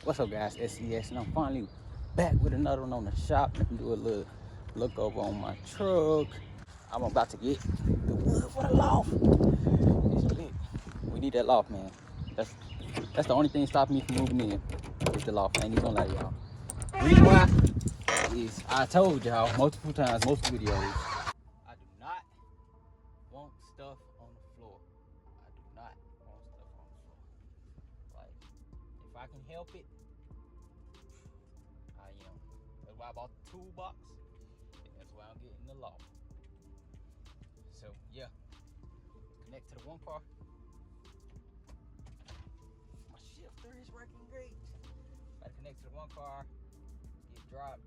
What's up, guys? SES, and I'm finally back with another one on the shop. Let me do a little look over on my truck. I'm about to get the wood for the loft. It's lit. We need that loft, man. That's the only thing stopping me from moving in. Is the loft. I ain't even gonna lie to y'all. Reason why is I told y'all multiple times, most videos, I do not want stuff on the floor. I do not want stuff on the floor. Like, if I can help it, I am. That's why I bought the toolbox, and that's why I'm getting the loft. So yeah, connect to the one car. My shifter is working great. I connect to the one car, get dropped,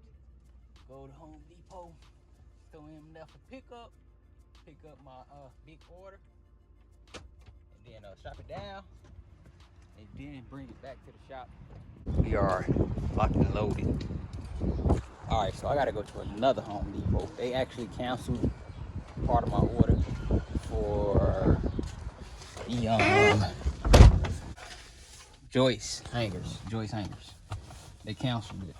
go to Home Depot, throw him there for pickup, pick up my big order, and then shop it down, and then bring it back to the shop. We are locked and loaded. All right, so I gotta go to another Home Depot. They actually canceled part of my order for the joist hangers. They canceled it.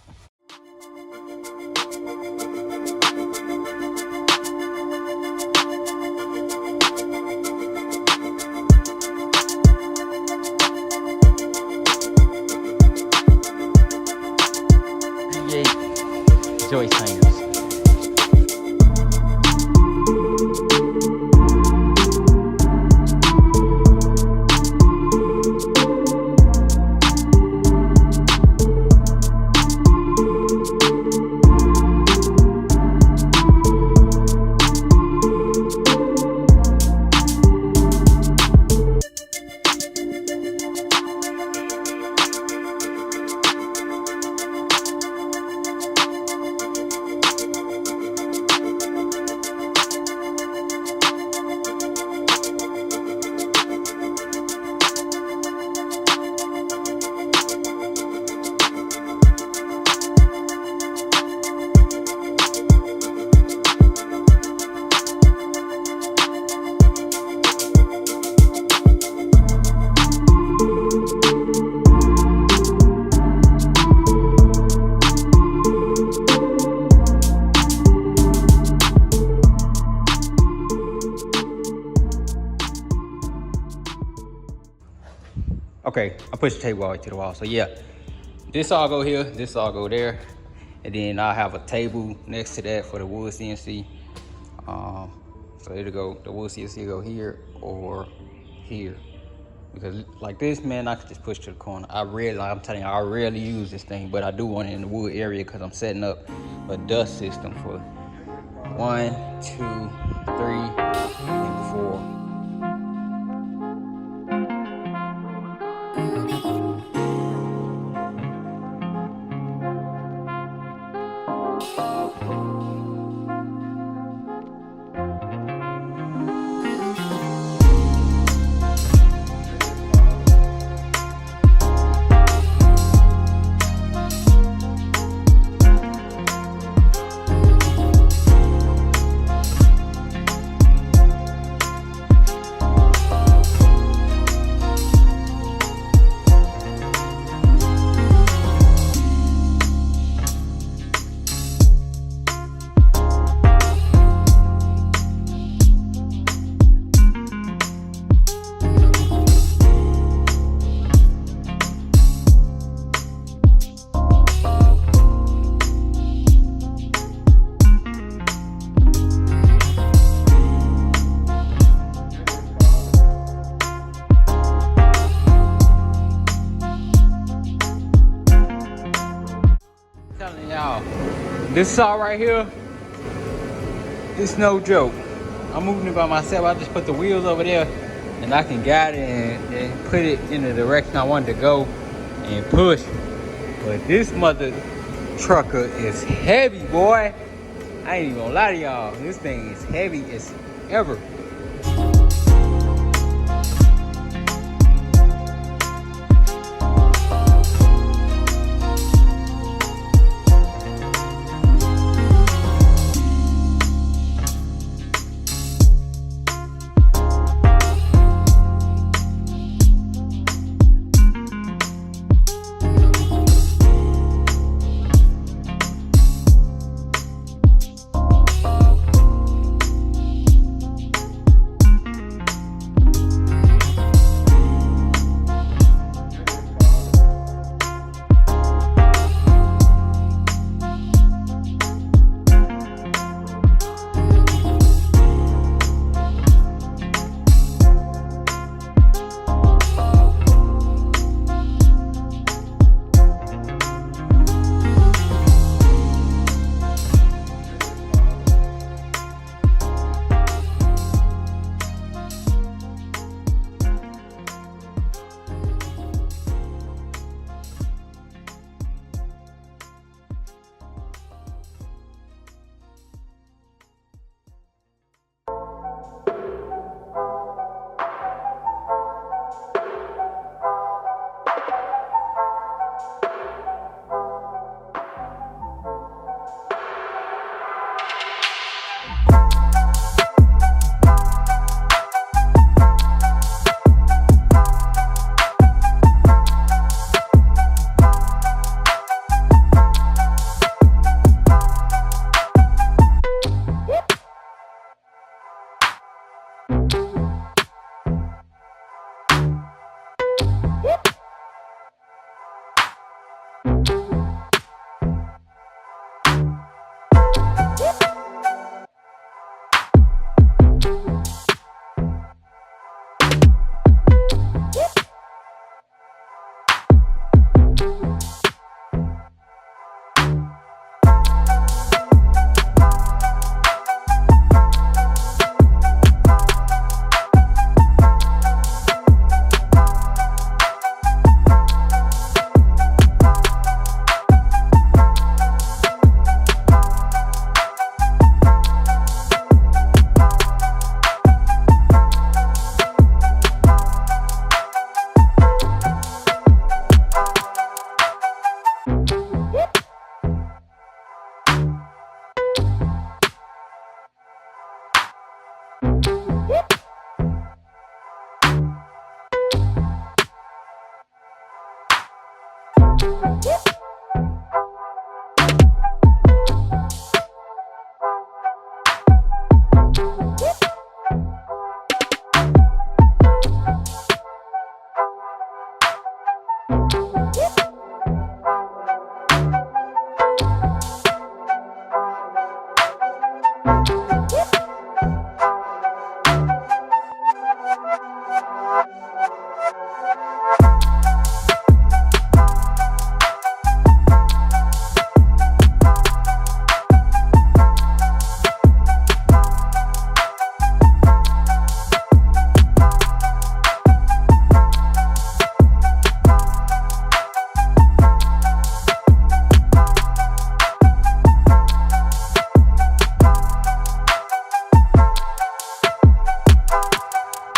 Joist hangers. Okay, I pushed the table all the way to the wall. So yeah, this all go here, this all go there. And then I'll have a table next to that for the wood CNC. So it'll go, the wood CNC will go here or here. Because like this, man, I could just push to the corner. I'm telling you, I rarely use this thing, but I do want it in the wood area because I'm setting up a dust system for 1, 2, 3, and 4. This saw right here, it's no joke. I'm moving it by myself. I just put the wheels over there and I can guide it and put it in the direction I want it to go and push. But this mother trucker is heavy, boy. I ain't even gonna lie to y'all. This thing is heavy as ever.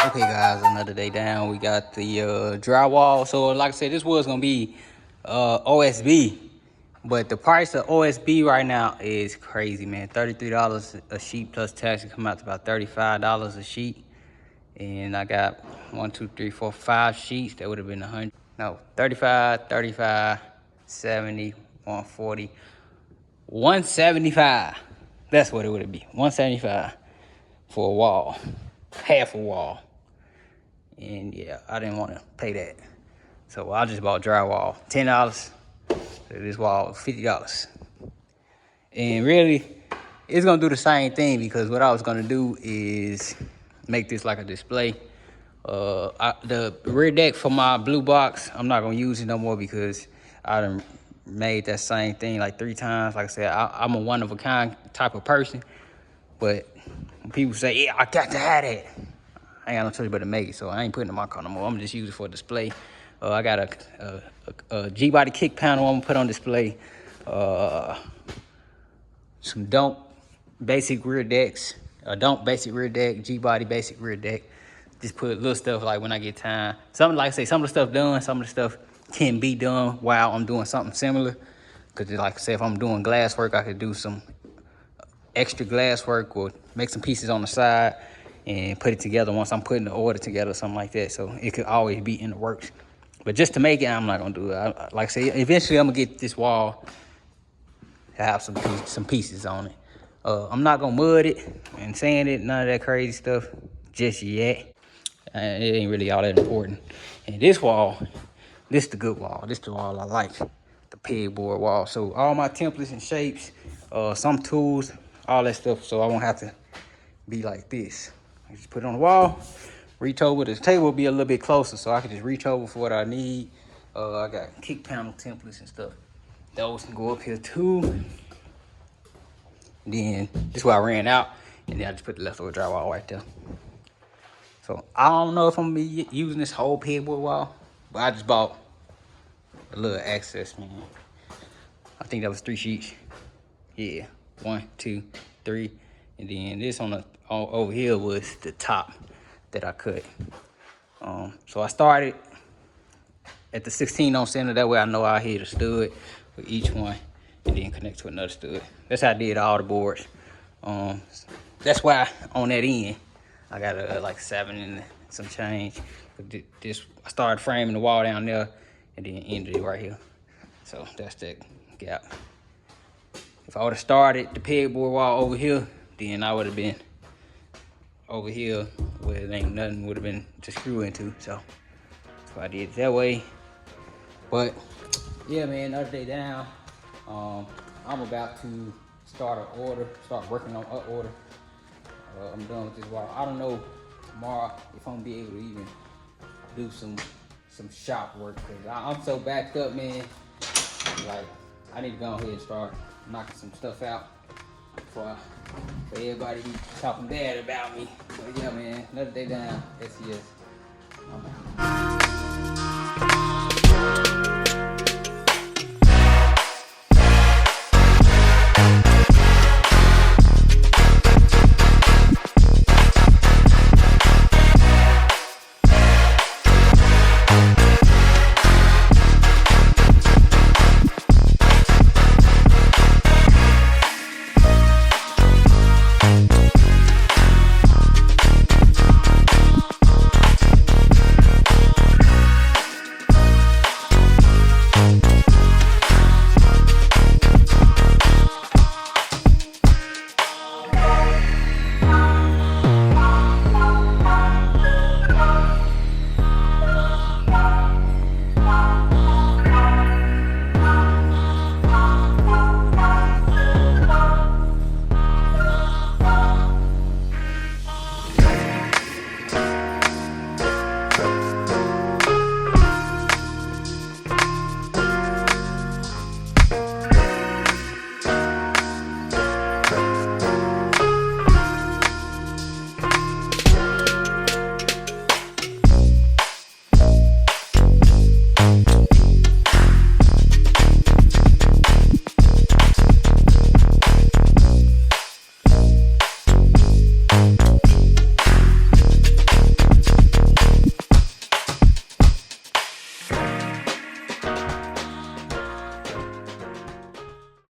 Okay guys, another day down. We got the drywall. So like I said, this was gonna be OSB, but the price of OSB right now is crazy, man. $33 a sheet plus tax. It come out to about $35 a sheet. And I got 1, 2, 3, 4, 5 sheets. That would have been 100. No, 35, 35, 70, 140, 175. That's what it would be. 175 for a wall, half a wall. And yeah, I didn't want to pay that. So I just bought drywall, $10. This wall, $50. And really, it's gonna do the same thing because what I was gonna do is make this like a display. The rear deck for my blue box, I'm not gonna use it no more because I done made that same thing like 3 times. Like I said, I'm a one-of-a-kind type of person. But when people say, yeah, I got to have that, I ain't got no choice but to make it, so I ain't putting it in my car no more. I'm just using it for display. I got a G-body kick panel I'm gonna put on display. Some Don't basic rear decks. Don't basic rear deck, G-body basic rear deck. Just put little stuff like when I get time. Some, like I say, some of the stuff done, some of the stuff can be done while I'm doing something similar. Cause like I said, if I'm doing glass work, I could do some extra glass work or make some pieces on the side and put it together once I'm putting the order together or something like that. So it could always be in the works. But just to make it, I'm not gonna do it. Like I say, eventually I'm gonna get this wall to have some pieces on it. I'm not gonna mud it and sand it, none of that crazy stuff just yet. It ain't really all that important. And this wall, this the good wall. This the wall I like, the pegboard wall. So all my templates and shapes, some tools, all that stuff, so I won't have to be like this. I just put it on the wall, reach over. The table will be a little bit closer, so I can just reach over for what I need. I got kick panel templates and stuff. Those can go up here too. Then this is where I ran out, and then I just put the leftover drywall right there. So I don't know if I'm gonna be using this whole pegboard wall, but I just bought a little access, man. I think that was 3 sheets. Yeah, 1, 2, 3, and then this on the over here was the top that I cut. So I started at the 16 on center. That way I know I hit a stud with each one, and then connect to another stud. That's how I did all the boards. That's why on that end I got like 7 and some change. But this I started framing the wall down there, and then ended it right here. So that's that gap. If I would have started the pegboard wall over here, then I would have been over here where it ain't nothing would have been to screw into. So that's why I did it that way. But yeah, man, another day down. I'm about to start working on an order. I'm done with this wall. I don't know tomorrow if I'm gonna be able to even do some shop work, because I'm so backed up, man. Like, I need to go ahead and start knocking some stuff out for everybody be talking bad about me. But yeah, man, another day down. SES. I'm out.